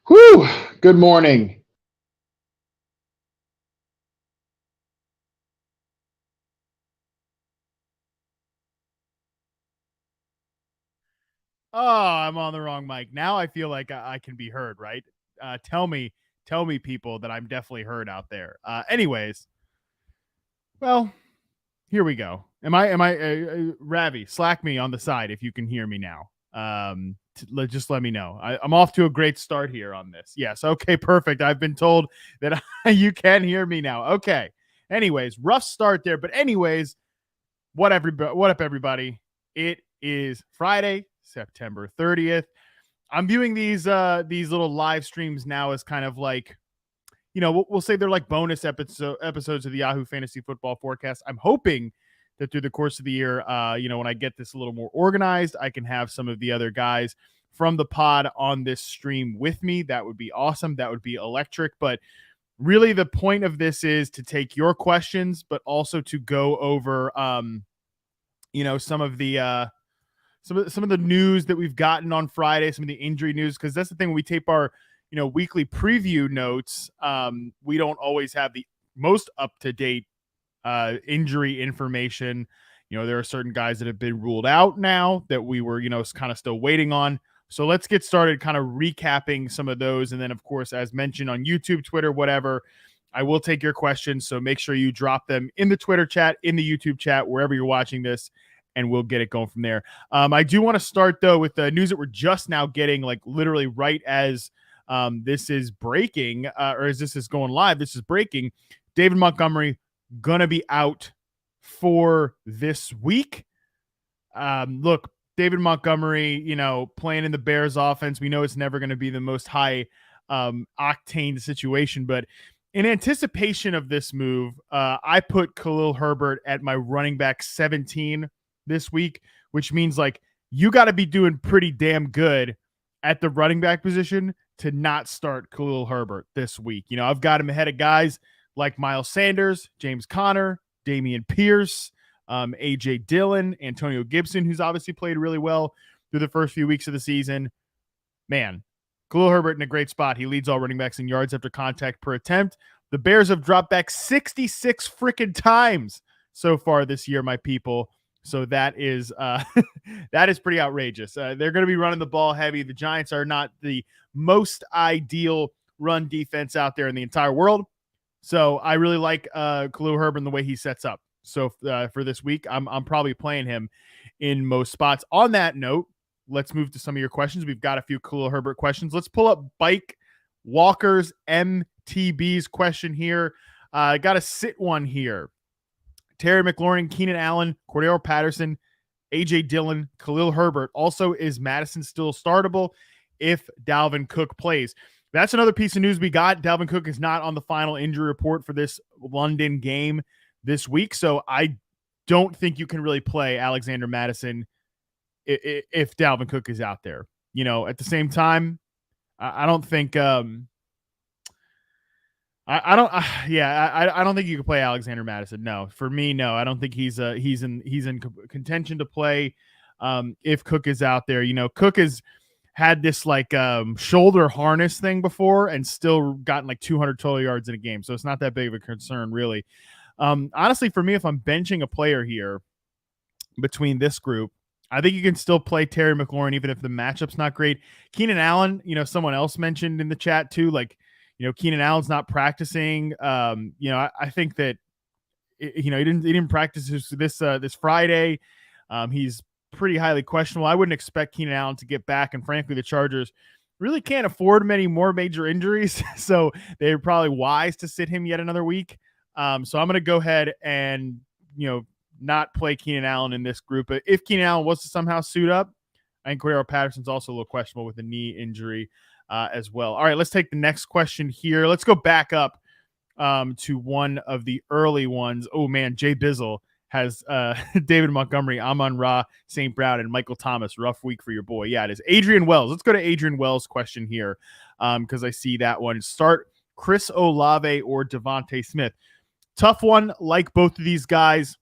Whew, good morning. Oh, I'm on the wrong mic. Now I feel like I can be heard, right? Tell me, people, that I'm definitely heard out there. Anyways, well, here we go. Ravi? Slack me on the side if you can hear me now. Just let me know. I'm off to a great start here on this. Yes, okay, perfect. I've been told that you can hear me now. Okay. Anyways, rough start there, but anyways, what up, everybody? It is Friday, September 30th. I'm viewing these little live streams now as kind of like, we'll say they're like bonus episodes of the Yahoo Fantasy Football Forecast. I'm hoping that through the course of the year, when I get this a little more organized, I can have some of the other guys from the pod on this stream with me. That would be awesome. That would be electric. But really, the point of this is to take your questions, but also to go over, some of the some of the news that we've gotten on Friday, some of the injury news, because that's the thing. When we tape our weekly preview notes, we don't always have the most up to date injury information. There are certain guys that have been ruled out now that we were kind of still waiting on. So let's get started kind of recapping some of those. And then, of course, as mentioned on YouTube, Twitter, whatever, I will take your questions. So make sure you drop them in the Twitter chat, in the YouTube chat, wherever you're watching this, and we'll get it going from there. I do want to start, though, with the news that we're just now getting, like literally right as this is breaking, or as this is going live, this is breaking. David Montgomery going to be out for this week. Look, David Montgomery, playing in the Bears offense, we know it's never going to be the most high octane situation, but in anticipation of this move, I put Khalil Herbert at my running back 17 this week, which means like you got to be doing pretty damn good at the running back position to not start Khalil Herbert this week. I've got him ahead of guys like Miles Sanders, James Conner, Dameon Pierce, A.J. Dillon, Antonio Gibson, who's obviously played really well through the first few weeks of the season. Man, Khalil Herbert in a great spot. He leads all running backs in yards after contact per attempt. The Bears have dropped back 66 freaking times so far this year, my people. So that is that is pretty outrageous. They're going to be running the ball heavy. The Giants are not the most ideal run defense out there in the entire world. So I really like Khalil Herbert and the way he sets up. So for this week, I'm probably playing him in most spots. On that note, let's move to some of your questions. We've got a few Khalil Herbert questions. Let's pull up Bike Walker's MTB's question here. I got to sit one here. Terry McLaurin, Keenan Allen, Cordero Patterson, A.J. Dillon, Khalil Herbert. Also, is Madison still startable if Dalvin Cook plays? That's another piece of news we got. Dalvin Cook is not on the final injury report for this London game this week, so I don't think you can really play Alexander Madison if Dalvin Cook is out there. At the same time, I don't think I don't think you can play Alexander Madison. No, for me, no. I don't think he's in contention to play if Cook is out there. Cook has had this like shoulder harness thing before and still gotten like 200 total yards in a game. So it's not that big of a concern, really. Honestly, for me, if I'm benching a player here between this group, I think you can still play Terry McLaurin even if the matchup's not great. Keenan Allen, someone else mentioned in the chat too, like, Keenan Allen's not practicing. I think that he didn't practice this Friday. He's pretty highly questionable. I wouldn't expect Keenan Allen to get back, and frankly, the Chargers really can't afford many more major injuries, so they're probably wise to sit him yet another week. So I'm going to go ahead and not play Keenan Allen in this group. But if Keenan Allen was to somehow suit up, I think Cordero Patterson's also a little questionable with a knee injury as well. All right, let's take the next question here. Let's go back up to one of the early ones. Oh, man, Jay Bizzle has David Montgomery, Amon-Ra, St. Brown, and Michael Thomas. Rough week for your boy. Yeah, it is. Adrian Wells. Let's go to Adrian Wells' question here because I see that one. Start Chris Olave or Devontae Smith. Tough one, like both of these guys.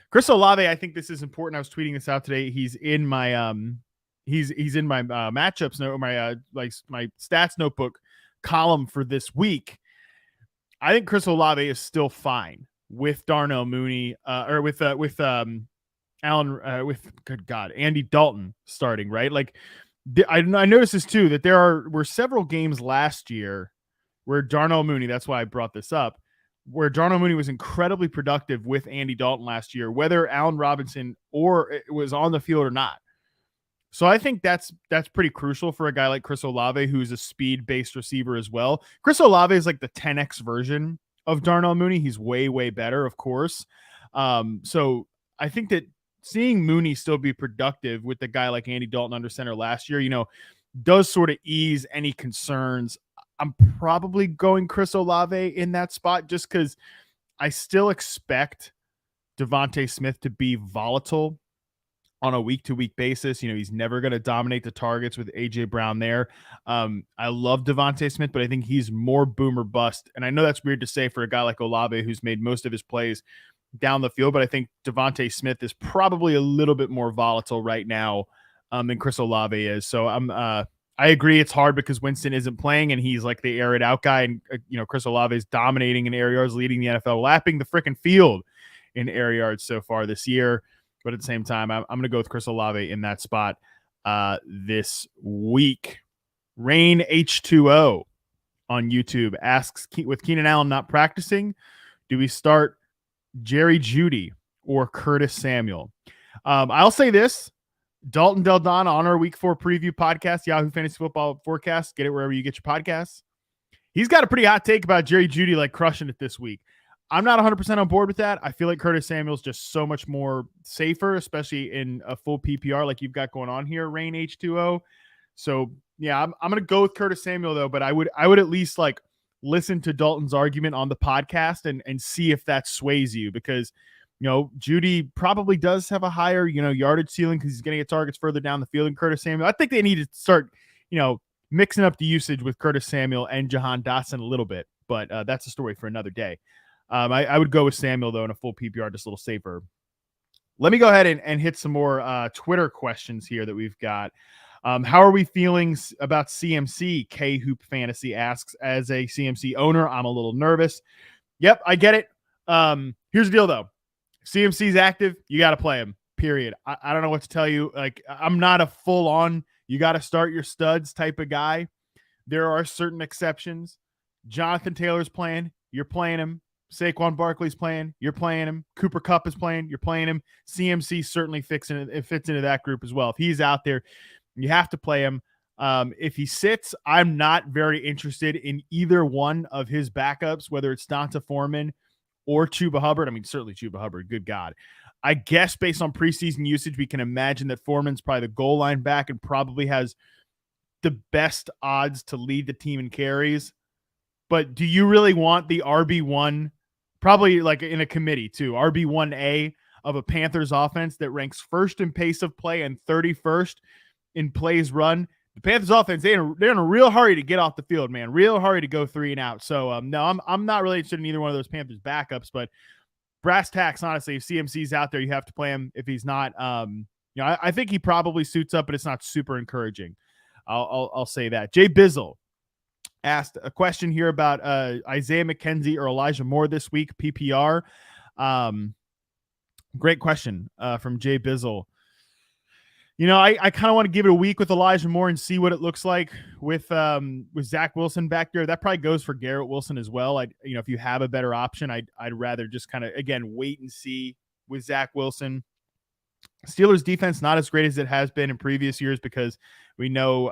Chris Olave, I think this is important. I was tweeting this out today. He's in my he's in my matchups note, my my stats notebook column for this week. I think Chris Olave is still fine with Darnell Mooney or with Allen with good God Andy Dalton starting, right? Like I noticed this too, that were several games last year where Darnell Mooney, that's why I brought this up, where Darnell Mooney was incredibly productive with Andy Dalton last year, whether Allen Robinson or it was on the field or not. So I think that's pretty crucial for a guy like Chris Olave, who's a speed-based receiver as well. Chris Olave is like the 10x version of Darnell Mooney. He's way, way better, of course. So I think that seeing Mooney still be productive with the guy like Andy Dalton under center last year, does sort of ease any concerns. I'm probably going Chris Olave in that spot just because I still expect Devontae Smith to be volatile on a week-to-week basis. He's never going to dominate the targets with A.J. Brown there. I love Devontae Smith, but I think he's more boom or bust. And I know that's weird to say for a guy like Olave who's made most of his plays down the field, but I think Devontae Smith is probably a little bit more volatile right now than Chris Olave is. So I agree it's hard because Winston isn't playing and he's like the air it out guy. And, Chris Olave is dominating in air yards, leading the NFL, lapping the freaking field in air yards so far this year. But at the same time, I'm going to go with Chris Olave in that spot this week. Rain H2O on YouTube asks, with Keenan Allen not practicing, do we start Jerry Jeudy or Curtis Samuel? I'll say this. Dalton Del Don on our Week 4 preview podcast, Yahoo Fantasy Football Forecast. Get it wherever you get your podcasts. He's got a pretty hot take about Jerry Jeudy like crushing it this week. I'm not 100% on board with that. I feel like Curtis Samuel's just so much more safer, especially in a full PPR like you've got going on here, Rain H2O. So, yeah, I'm going to go with Curtis Samuel, though, but I would at least like listen to Dalton's argument on the podcast and see if that sways you because, Jeudy probably does have a higher, yardage ceiling because he's going to get targets further down the field than Curtis Samuel. I think they need to start, mixing up the usage with Curtis Samuel and Jahan Dotson a little bit, but that's a story for another day. I would go with Samuel, though, in a full PPR, just a little safer. Let me go ahead and hit some more Twitter questions here that we've got. How are we feeling about CMC? K Hoop Fantasy asks, as a CMC owner, I'm a little nervous. Yep, I get it. Here's the deal, though. CMC's active. You got to play him, period. I don't know what to tell you. Like, I'm not a full-on, you got to start your studs type of guy. There are certain exceptions. Jonathan Taylor's playing. You're playing him. Saquon Barkley's playing, you're playing him. Cooper Kupp is playing, you're playing him. CMC certainly fits into that group as well. If he's out there, you have to play him. If he sits, I'm not very interested in either one of his backups, whether it's Donta Foreman or Chuba Hubbard. I mean, certainly Chuba Hubbard, good God. I guess based on preseason usage, we can imagine that Foreman's probably the goal line back and probably has the best odds to lead the team in carries. But do you really want the RB1, probably like in a committee too, RB1A of a Panthers offense that ranks first in pace of play and 31st in plays run? The Panthers offense, they're in a real hurry to get off the field, man. Real hurry to go 3 and out. So no, I'm not really interested in either one of those Panthers backups, but brass tacks, honestly, if CMC's out there, you have to play him. If he's not, I think he probably suits up, but it's not super encouraging. I'll say that. Jay Bizzle asked a question here about Isaiah McKenzie or Elijah Moore this week, PPR. Great question from Jay Bizzle. I kind of want to give it a week with Elijah Moore and see what it looks like with Zach Wilson back there. That probably goes for Garrett Wilson as well. If you have a better option, I'd rather just kind of, again, wait and see with Zach Wilson. Steelers defense not as great as it has been in previous years because we know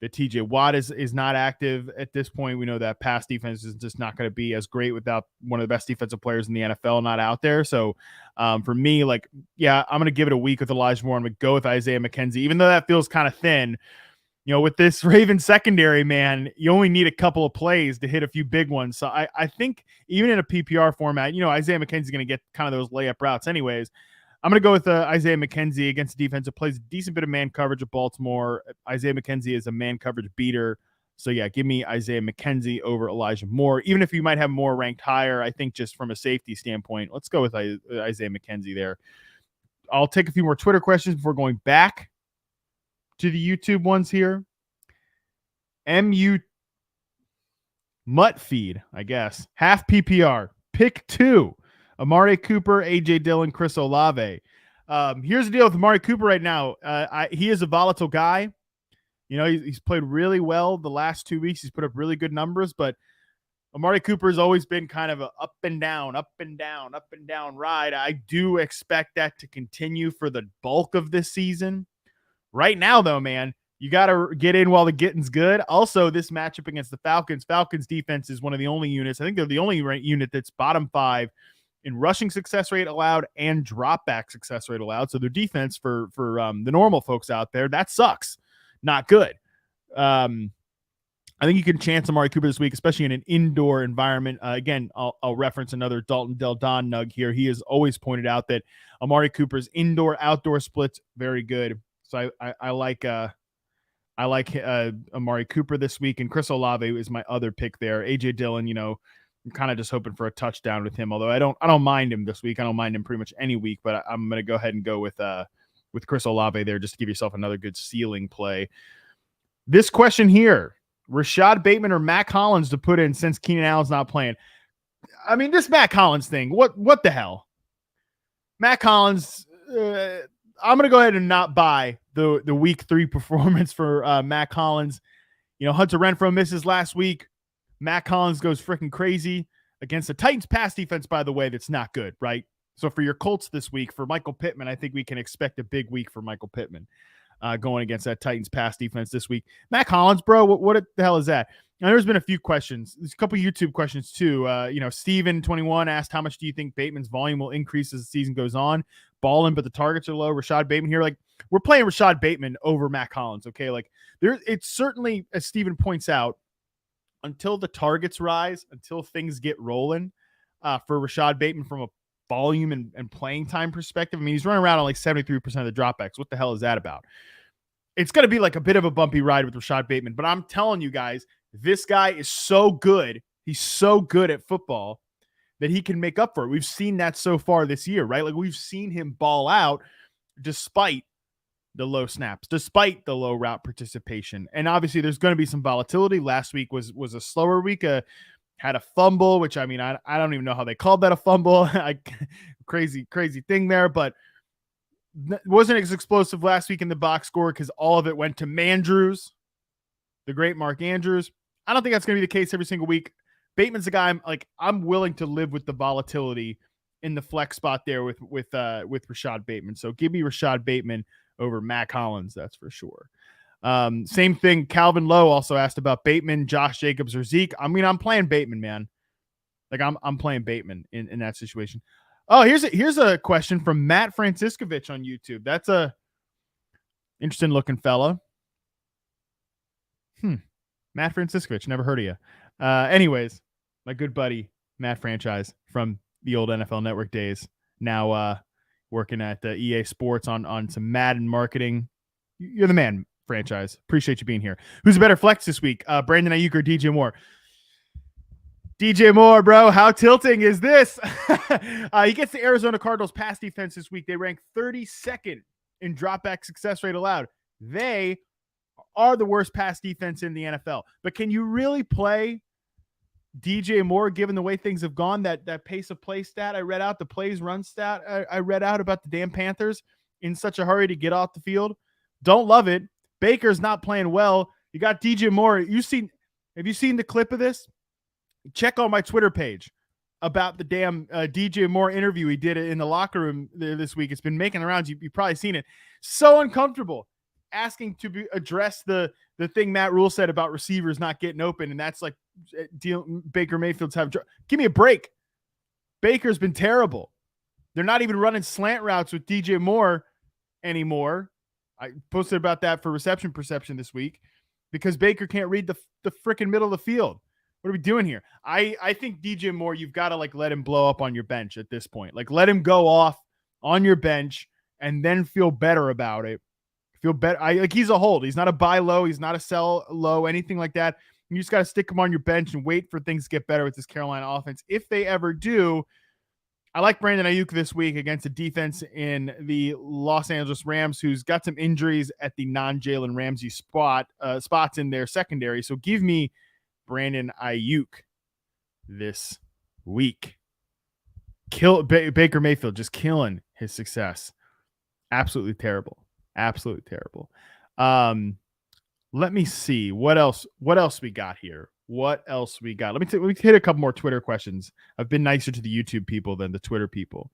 that TJ Watt is not active at this point. We know that pass defense is just not going to be as great without one of the best defensive players in the NFL not out there. So for me, I'm going to give it a week with Elijah Moore. I'm going to go with Isaiah McKenzie, even though that feels kind of thin. With this Ravens secondary, man, you only need a couple of plays to hit a few big ones. So I think even in a PPR format, Isaiah McKenzie is going to get kind of those layup routes anyways. I'm going to go with Isaiah McKenzie against a defense that plays a decent bit of man coverage of Baltimore. Isaiah McKenzie is a man coverage beater. So, yeah, give me Isaiah McKenzie over Elijah Moore. Even if you might have Moore ranked higher, I think just from a safety standpoint, let's go with Isaiah McKenzie there. I'll take a few more Twitter questions before going back to the YouTube ones here. MU Mutt Feed, I guess. Half PPR. Pick 2. Amari Cooper, AJ Dillon, Chris Olave. Here's the deal with Amari Cooper right now. He is a volatile guy. You know, he's played really well the last 2 weeks. He's put up really good numbers, but Amari Cooper has always been kind of a up and down ride. I do expect that to continue for the bulk of this season. Right now, though, man, you got to get in while the getting's good. Also, this matchup against the Falcons defense is one of the only units. I think they're the only unit that's bottom 5 in rushing success rate allowed and drop back success rate allowed. So their defense for the normal folks out there, that sucks. Not good. I think you can chance Amari Cooper this week, especially in an indoor environment. Again, I'll reference another Dalton Del Don nug here. He has always pointed out that Amari Cooper's indoor-outdoor splits very good. So I like Amari Cooper this week, and Chris Olave is my other pick there. AJ Dillon, you know, I'm kind of just hoping for a touchdown with him. Although I don't mind him this week. I don't mind him pretty much any week, but I'm going to go ahead and go with Chris Olave there just to give yourself another good ceiling play. This question here. Rashad Bateman or Matt Collins to put in since Keenan Allen's not playing. I mean, this Matt Collins thing, what the hell? Matt Collins, I'm going to go ahead and not buy the week 3 performance for Matt Collins. You know, Hunter Renfrow misses last week. Matt Collins goes freaking crazy against the Titans pass defense, by the way, that's not good, right? So for your Colts this week, for Michael Pittman, I think we can expect a big week for Michael Pittman. Going against that Titans pass defense this week. Matt Collins, bro, what the hell is that? Now, there's been a few questions. There's a couple YouTube questions, too. Steven21 asked, how much do you think Bateman's volume will increase as the season goes on? Balling, but the targets are low. Rashad Bateman here. Like, we're playing Rashad Bateman over Matt Collins, okay? Like, it's certainly, as Steven points out, until the targets rise, until things get rolling for Rashad Bateman from a volume and playing time perspective. I mean, he's running around on like 73% of the dropbacks. What the hell is that about? It's going to be like a bit of a bumpy ride with Rashad Bateman, but I'm telling you guys, this guy is so good. He's so good at football that he can make up for it. We've seen that so far this year, right? Like, we've seen him ball out despite the low snaps, despite the low route participation. And obviously there's going to be some volatility. Last week was a slower week. Had a fumble, which I mean, I don't even know how they called that a fumble. Crazy thing there, but wasn't as explosive last week in the box score because all of it went to Mandrews, the great Mark Andrews. I don't think that's going to be the case every single week. Bateman's a guy I'm willing to live with the volatility in the flex spot there with Rashad Bateman. So give me Rashad Bateman over Matt Collins, that's for sure. Same thing. Calvin Lowe also asked about Bateman, Josh Jacobs, or Zeke. I mean, I'm playing Bateman, man. Like, I'm playing Bateman in that situation. Oh, here's a question from Matt Franciscovich on YouTube. That's a interesting looking fella. Matt Franciscovich, never heard of you. Anyways, my good buddy Matt Franchise from the old NFL Network days, now working at EA Sports on some Madden marketing. You're the man, Franchise. Appreciate you being here. Who's a better flex this week? Brandon Ayuk or DJ Moore? DJ Moore, bro. How tilting is this? He gets the Arizona Cardinals pass defense this week. They rank 32nd in dropback success rate allowed. They are the worst pass defense in the NFL. But can you really play DJ Moore given the way things have gone? That pace of play stat I read out, the plays run stat I read out about the damn Panthers in such a hurry to get off the field. Don't love it. Baker's not playing well. You got DJ Moore. Have you seen the clip of this? Check on my Twitter page about the damn DJ Moore interview he did in the locker room this week. It's been making the rounds. You've probably seen it. So uncomfortable asking to address the thing Matt Rule said about receivers not getting open, and that's like Baker Mayfield's have. Give me a break. Baker's been terrible. They're not even running slant routes with DJ Moore anymore. I posted about that for reception perception this week because Baker can't read the freaking middle of the field. What are we doing here? I think DJ Moore, you've got to like let him blow up on your bench at this point. Like, let him go off on your bench and then feel better about it. Feel better. He's a hold. He's not a buy low. He's not a sell low, anything like that. You just got to stick him on your bench and wait for things to get better with this Carolina offense. If they ever do, I like Brandon Ayuk this week against a defense in the Los Angeles Rams who's got some injuries at the non-Jalen Ramsey spots in their secondary. So give me Brandon Ayuk this week. Baker Mayfield just killing his success. Absolutely terrible. Absolutely terrible. Let me see what else we got here. What else we got? Let me hit a couple more Twitter questions. I've been nicer to the YouTube people than the Twitter people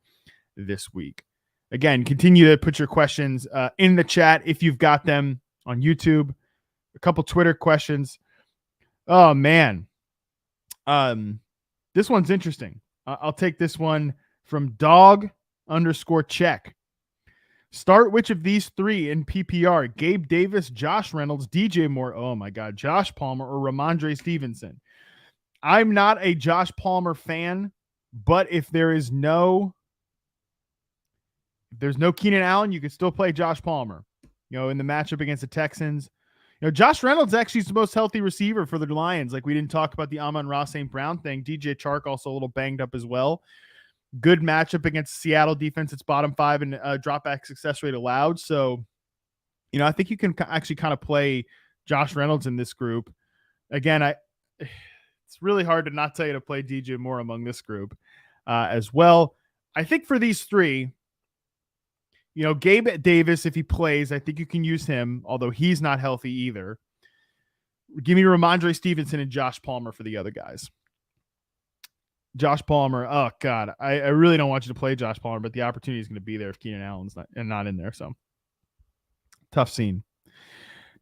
this week. Again, continue to put your questions in the chat if you've got them on YouTube. A couple Twitter questions. Oh man, this one's interesting. I'll take this one from dog_check. Start which of these three in PPR? Gabe Davis, Josh Reynolds, DJ Moore. Oh my God, Josh Palmer or Ramondre Stevenson. I'm not a Josh Palmer fan, but if there's no Keenan Allen, you can still play Josh Palmer. In the matchup against the Texans. Josh Reynolds actually is the most healthy receiver for the Lions. Like we didn't talk about the Amon-Ra St. Brown thing. DJ Chark also a little banged up as well. Good matchup against Seattle defense. It's bottom 5 and dropback success rate allowed. So, I think you can actually kind of play Josh Reynolds in this group. Again, it's really hard to not tell you to play DJ Moore among this group as well. I think for these three, Gabe Davis, if he plays, I think you can use him, although he's not healthy either. Give me Ramondre Stevenson and Josh Palmer for the other guys. Josh Palmer, oh God, I really don't want you to play Josh Palmer, but the opportunity is going to be there if Keenan Allen's not in there. So tough scene.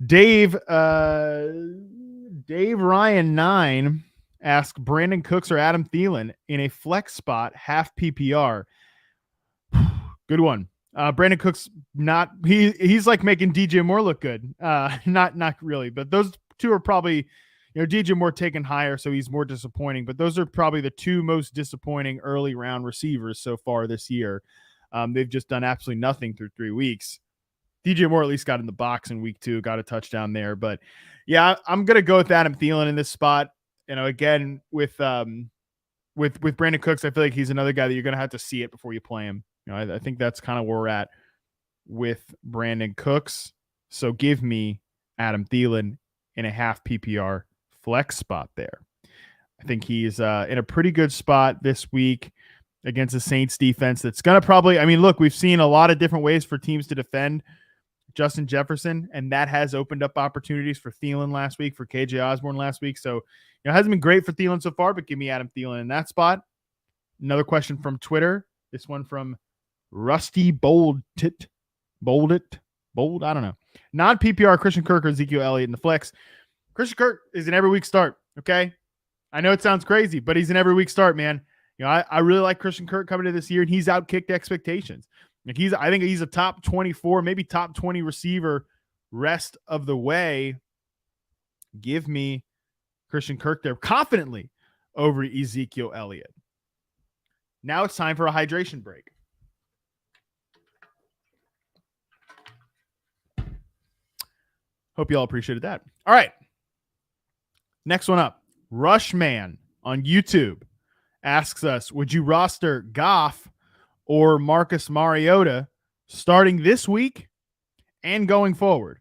Dave Ryan 9 asks Brandon Cooks or Adam Thielen in a flex spot, half PPR. Good one. Brandon Cooks he's like making DJ Moore look good. Not really, but those two are probably. DJ Moore taken higher, so he's more disappointing. But those are probably the two most disappointing early round receivers so far this year. They've just done absolutely nothing through 3 weeks. DJ Moore at least got in the box in week 2, got a touchdown there. But yeah, I'm gonna go with Adam Thielen in this spot. Again with Brandon Cooks, I feel like he's another guy that you're gonna have to see it before you play him. I think that's kind of where we're at with Brandon Cooks. So give me Adam Thielen in a half PPR flex spot there. I think he's in a pretty good spot this week against the Saints defense. That's going to probably, look, we've seen a lot of different ways for teams to defend Justin Jefferson, and that has opened up opportunities for Thielen last week, for KJ Osborne last week. So, it hasn't been great for Thielen so far, but give me Adam Thielen in that spot. Another question from Twitter. This one from Rusty Bold, I don't know. Non-PPR Christian Kirk or Ezekiel Elliott in the flex. Christian Kirk is an every week start, okay? I know it sounds crazy, but he's an every week start, man. I really like Christian Kirk coming to this year, and he's outkicked expectations. I think he's a top 24, maybe top 20 receiver rest of the way. Give me Christian Kirk there confidently over Ezekiel Elliott. Now it's time for a hydration break. Hope you all appreciated that. All right. Next one up. Rushman on YouTube asks us, would you roster Goff or Marcus Mariota starting this week and going forward?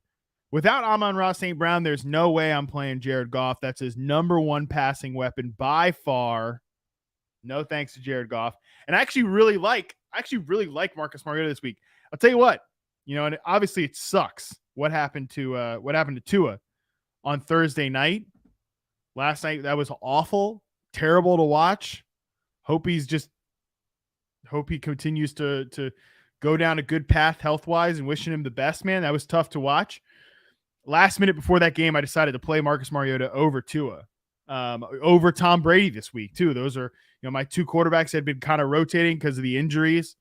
Without Amon-Ra St. Brown, there's no way I'm playing Jared Goff. That's his number one passing weapon by far. No thanks to Jared Goff. And I actually really like Marcus Mariota this week. I'll tell you what, and obviously it sucks what happened to Tua on Thursday night. Last night, that was awful, terrible to watch. Hope he continues to go down a good path health-wise, and wishing him the best, man. That was tough to watch. Last minute before that game, I decided to play Marcus Mariota over Tua, over Tom Brady this week, too. Those are, my two quarterbacks had been kind of rotating because of the injuries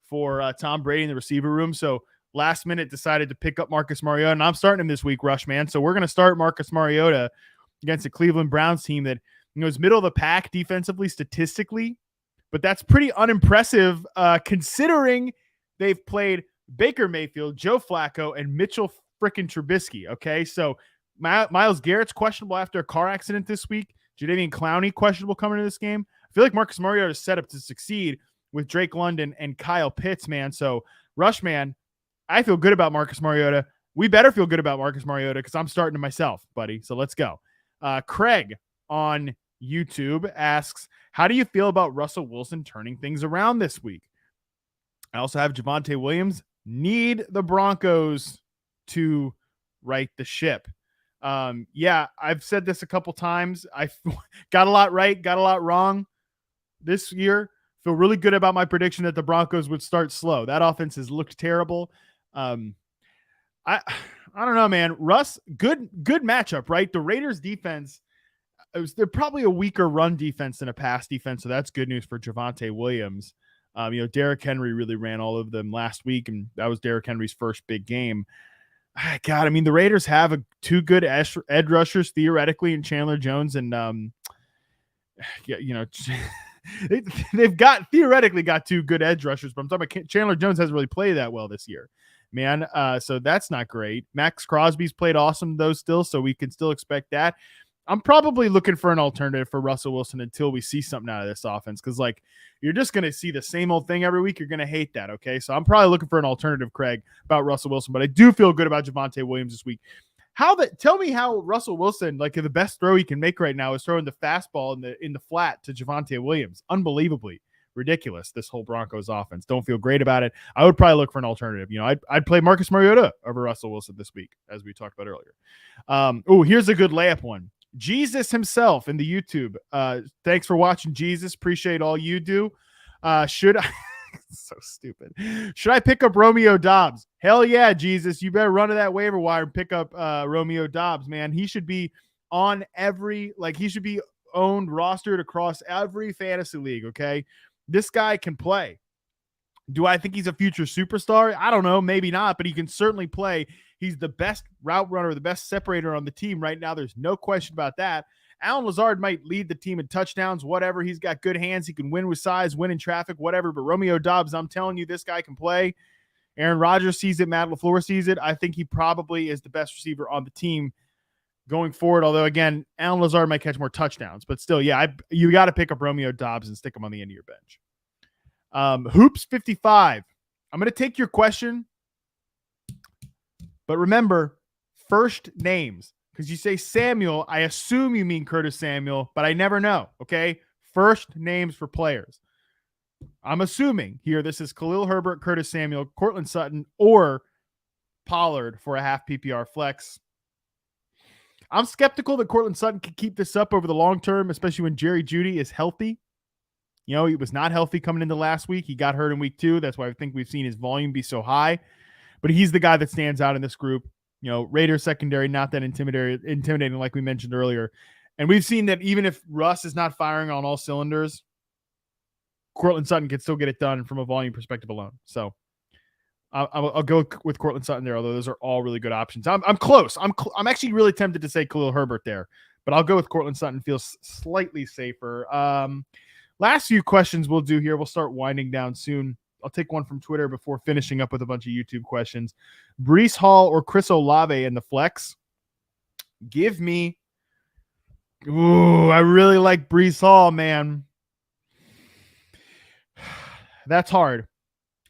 for Tom Brady in the receiver room. So last minute decided to pick up Marcus Mariota, and I'm starting him this week, Rush, man. So we're going to start Marcus Mariota against the Cleveland Browns team that is middle of the pack defensively, statistically, but that's pretty unimpressive considering they've played Baker Mayfield, Joe Flacco, and Mitchell frickin' Trubisky. Okay, so Myles Garrett's questionable after a car accident this week. Jadeveon Clowney questionable coming into this game. I feel like Marcus Mariota is set up to succeed with Drake London and Kyle Pitts, man. So, Rushman, I feel good about Marcus Mariota. We better feel good about Marcus Mariota because I'm starting to myself, buddy. So let's go. Craig on YouTube asks, how do you feel about Russell Wilson turning things around this week? I also have Javonte Williams. Need the Broncos to right the ship. Yeah, I've said this a couple times. I got a lot right, got a lot wrong this year. Feel really good about my prediction that the Broncos would start slow. That offense has looked terrible. I don't know, man. Russ, good matchup, right? The Raiders defense, they're probably a weaker run defense than a pass defense, so that's good news for Javonte Williams. Derrick Henry really ran all of them last week, and that was Derrick Henry's first big game. God, I mean, the Raiders have two good edge rushers theoretically in Chandler Jones and they've theoretically got two good edge rushers, but I'm talking about Chandler Jones hasn't really played that well this year, man. So that's not great. Max Crosby's played awesome though still, so we can still expect that. I'm probably looking for an alternative for Russell Wilson until we see something out of this offense, because like you're just going to see the same old thing every week. You're going to hate that, okay? So I'm probably looking for an alternative, Craig, about Russell Wilson, but I do feel good about Javonte Williams this week. Tell me how Russell Wilson, like the best throw he can make right now is throwing the fastball in the flat to Javonte Williams. Unbelievably ridiculous, this whole Broncos offense. Don't feel great about it. I would probably look for an alternative. I'd play Marcus Mariota over Russell Wilson this week, as we talked about earlier. Here's a good layup one. Jesus himself in the YouTube. Thanks for watching, Jesus. Appreciate all you do. Should I so stupid. Should I pick up Romeo Doubs? Hell yeah, Jesus. You better run to that waiver wire and pick up Romeo Doubs, man. He should be on he should be owned, rostered across every fantasy league, okay? This guy can play. Do I think he's a future superstar? I don't know. Maybe not, but he can certainly play. He's the best route runner, the best separator on the team right now. There's no question about that. Allen Lazard might lead the team in touchdowns, whatever. He's got good hands. He can win with size, win in traffic, whatever. But Romeo Doubs, I'm telling you, this guy can play. Aaron Rodgers sees it. Matt LaFleur sees it. I think he probably is the best receiver on the team going forward. Although, again, Allen Lazard might catch more touchdowns. But still, yeah, you got to pick up Romeo Doubs and stick him on the end of your bench. Hoops 55. I'm going to take your question. But remember, first names. Because you say Samuel, I assume you mean Curtis Samuel, but I never know, okay? First names for players. I'm assuming here this is Khalil Herbert, Curtis Samuel, Cortland Sutton, or Pollard for a half PPR flex. I'm skeptical that Cortland Sutton can keep this up over the long term, especially when Jerry Jeudy is healthy. He was not healthy coming into last week. He got hurt in week 2. That's why I think we've seen his volume be so high. But he's the guy that stands out in this group. Raiders secondary, not that intimidating like we mentioned earlier. And we've seen that even if Russ is not firing on all cylinders, Cortland Sutton can still get it done from a volume perspective alone. So I'll go with Cortland Sutton there, although those are all really good options. I'm close. I'm actually really tempted to say Khalil Herbert there, but I'll go with Cortland Sutton. Feels slightly safer. Last few questions we'll do here. We'll start winding down soon. I'll take one from Twitter before finishing up with a bunch of YouTube questions. Breece Hall or Chris Olave in the flex? Give me. Ooh, I really like Breece Hall, man. That's hard.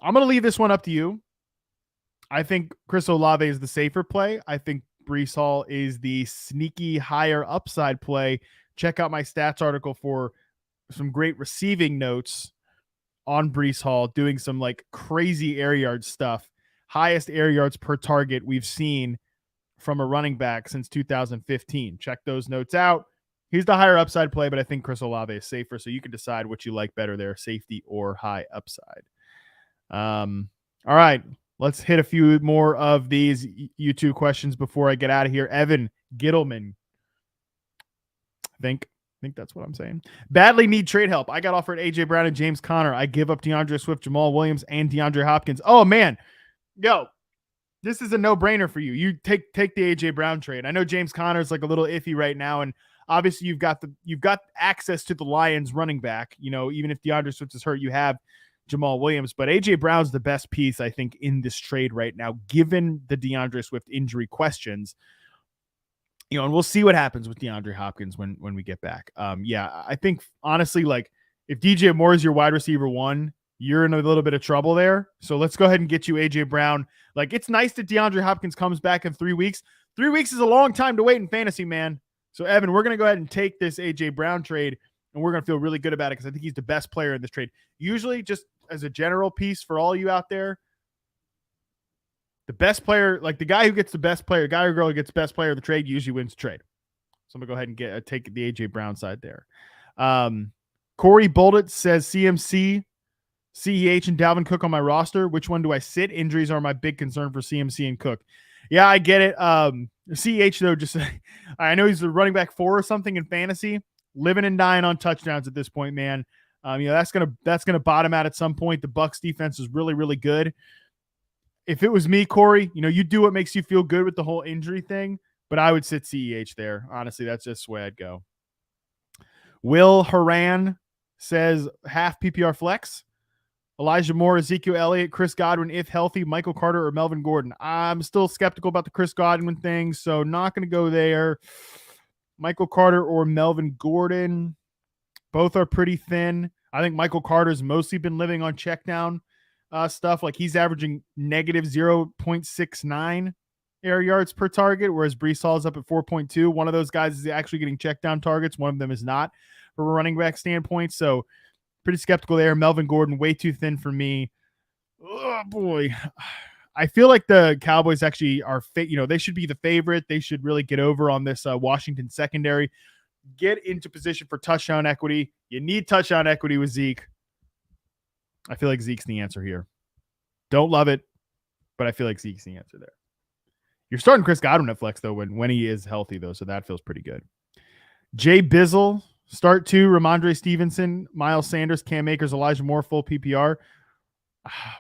I'm going to leave this one up to you. I think Chris Olave is the safer play. I think Breece Hall is the sneaky higher upside play. Check out my stats article for some great receiving notes on Breece Hall, doing some like crazy air yard stuff. Highest air yards per target we've seen from a running back since 2015. Check those notes out. He's the higher upside play, but I think Chris Olave is safer, so you can decide what you like better there, safety or high upside. All right, let's hit a few more of these YouTube questions before I get out of here. Evan Gittleman. I think that's what I'm saying. Badly need trade help. I got offered AJ Brown and James Conner. I give up DeAndre Swift, Jamal Williams, and DeAndre Hopkins. Oh man, this is a no-brainer for you. You take the AJ Brown trade. I know James Conner is like a little iffy right now, and obviously you've got access to the Lions running back. Even if DeAndre Swift is hurt, you have Jamal Williams. But AJ Brown's the best piece, I think, in this trade right now, given the DeAndre Swift injury questions. And we'll see what happens with DeAndre Hopkins when we get back. I think honestly, like if DJ Moore is your wide receiver 1, you're in a little bit of trouble there. So let's go ahead and get you A.J. Brown. Like, it's nice that DeAndre Hopkins comes back in 3 weeks. 3 weeks is a long time to wait in fantasy, man. So, Evan, we're going to go ahead and take this A.J. Brown trade, and we're going to feel really good about it because I think he's the best player in this trade. Usually, just as a general piece for all you out there, the best player, like the guy who gets the best player, guy or girl who gets the best player of the trade usually wins the trade. So I'm going to go ahead and take the A.J. Brown side there. Corey Boldet says CMC, CEH, and Dalvin Cook on my roster. Which one do I sit? Injuries are my big concern for CMC and Cook. Yeah, I get it. CEH, though, just I know he's the running back 4 or something in fantasy, living and dying on touchdowns at this point, man. That's gonna bottom out at some point. The Bucs defense is really, really good. If it was me, Corey, you do what makes you feel good with the whole injury thing, but I would sit CEH there. Honestly, that's just the way I'd go. Will Haran says half PPR flex. Elijah Moore, Ezekiel Elliott, Chris Godwin, if healthy, Michael Carter, or Melvin Gordon. I'm still skeptical about the Chris Godwin thing, so not going to go there. Michael Carter or Melvin Gordon. Both are pretty thin. I think Michael Carter's mostly been living on check down stuff. Like, he's averaging negative 0.69 air yards per target, whereas Breece Hall is up at 4.2. One of those guys is actually getting check down targets. One of them is not from a running back standpoint. So pretty skeptical there. Melvin Gordon, way too thin for me. Oh, boy. I feel like the Cowboys actually are, they should be the favorite. They should really get over on this Washington secondary. Get into position for touchdown equity. You need touchdown equity with Zeke. I feel like Zeke's the answer here. Don't love it, but I feel like Zeke's the answer there. You're starting Chris Godwin at flex, though, when he is healthy, though, so that feels pretty good. Jay Bizzle, start 2, Ramondre Stevenson, Miles Sanders, Cam Akers, Elijah Moore, full PPR.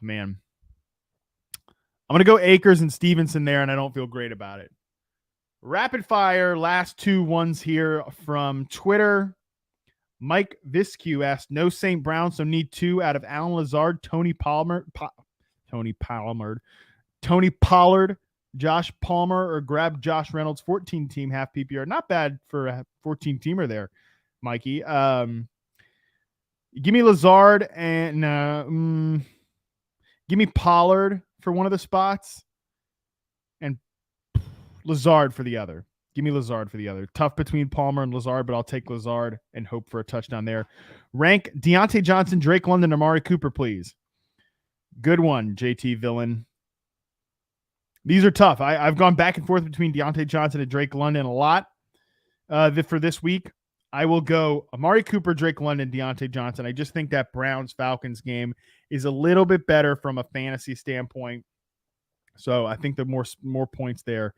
Man. I'm going to go Akers and Stevenson there, and I don't feel great about it. Rapid fire, last 2 ones here from Twitter. Mike Viscu asked, no St. Brown, so need 2 out of Alan Lazard, Tony Pollard, Josh Palmer, or grab Josh Reynolds, 14-team half PPR. Not bad for a 14-teamer there, Mikey. Give me Lazard and give me Pollard for one of the spots and Lazard for the other. Give me Lazard for the other. Tough between Palmer and Lazard, but I'll take Lazard and hope for a touchdown there. Rank Deontay Johnson, Drake London, Amari Cooper, please. Good one, JT Villain. These are tough. I've gone back and forth between Deontay Johnson and Drake London a lot for this week. I will go Amari Cooper, Drake London, Deontay Johnson. I just think that Browns-Falcons game is a little bit better from a fantasy standpoint. So I think the more points there.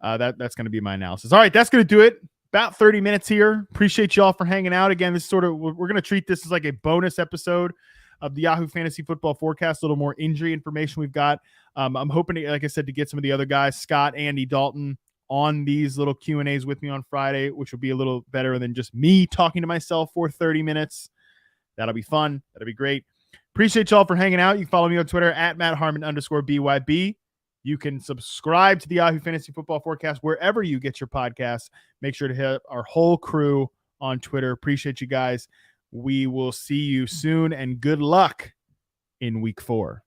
That's going to be my analysis. All right, that's going to do it. About 30 minutes here. Appreciate y'all for hanging out. Again, this we're going to treat this as like a bonus episode of the Yahoo Fantasy Football Forecast. A little more injury information we've got. I'm hoping, like I said, to get some of the other guys, Scott, Andy, Dalton, on these little Q&As with me on Friday, which will be a little better than just me talking to myself for 30 minutes. That'll be fun. That'll be great. Appreciate y'all for hanging out. You can follow me on Twitter at @MattHarmon_BYB. You can subscribe to the Yahoo Fantasy Football Forecast wherever you get your podcasts. Make sure to hit our whole crew on Twitter. Appreciate you guys. We will see you soon, and good luck in week 4.